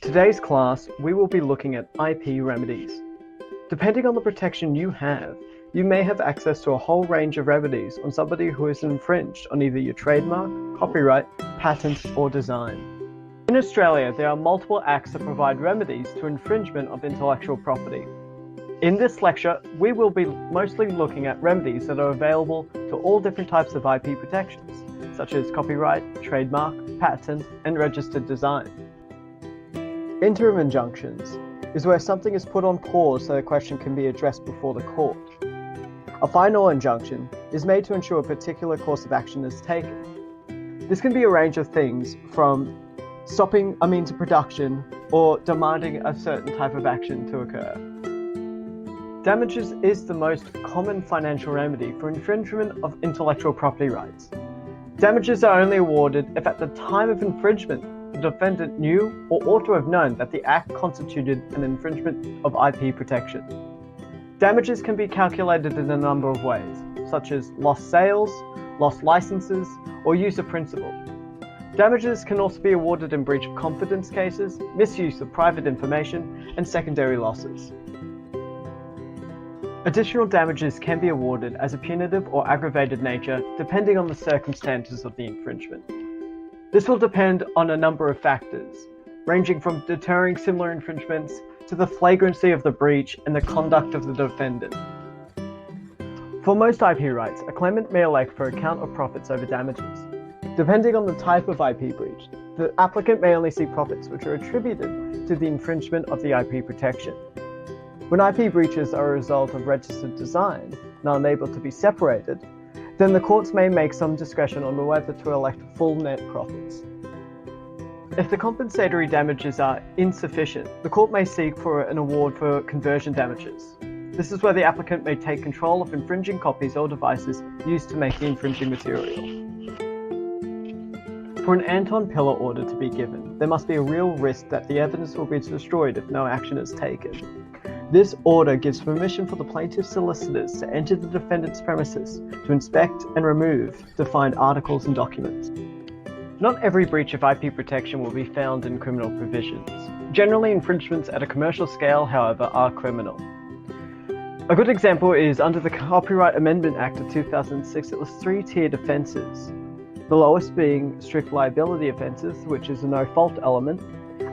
Today's class, we will be looking at IP remedies. Depending on the protection you have, you may have access to a whole range of remedies on somebody who has infringed on either your trademark, copyright, patent, or design. In Australia, there are multiple acts that provide remedies to infringement of intellectual property. In this lecture, we will be mostly looking at remedies that are available to all different types of IP protections, such as copyright, trademark, patent, and registered design. Interim injunctions is where something is put on pause so the question can be addressed before the court. A final injunction is made to ensure a particular course of action is taken. This can be a range of things from stopping a means of production or demanding a certain type of action to occur. Damages is the most common financial remedy for infringement of intellectual property rights. Damages are only awarded if at the time of infringement the defendant knew or ought to have known that the act constituted an infringement of IP protection. Damages can be calculated in a number of ways, such as lost sales, lost licenses, or use of principal. Damages can also be awarded in breach of confidence cases, misuse of private information, and secondary losses. Additional damages can be awarded as a punitive or aggravated nature depending on the circumstances of the infringement. This will depend on a number of factors, ranging from deterring similar infringements to the flagrancy of the breach and the conduct of the defendant. For most IP rights, a claimant may elect for account of profits over damages. Depending on the type of IP breach, the applicant may only seek profits which are attributed to the infringement of the IP protection. When IP breaches are a result of registered design and are unable to be separated, then the courts may make some discretion on whether to elect full net profits. If the compensatory damages are insufficient, the court may seek for an award for conversion damages. This is where the applicant may take control of infringing copies or devices used to make the infringing material. For an Anton Pillar order to be given, there must be a real risk that the evidence will be destroyed if no action is taken. This order gives permission for the plaintiff's solicitors to enter the defendant's premises to inspect and remove defined articles and documents. Not every breach of IP protection will be found in criminal provisions. Generally, infringements at a commercial scale, however, are criminal. A good example is under the Copyright Amendment Act of 2006, it was three-tiered offences. The lowest being strict liability offences, which is a no-fault element,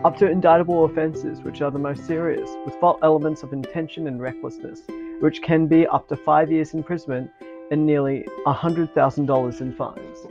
up to indictable offences, which are the most serious, with fault elements of intention and recklessness, which can be up to 5 years imprisonment and nearly $100,000 in fines.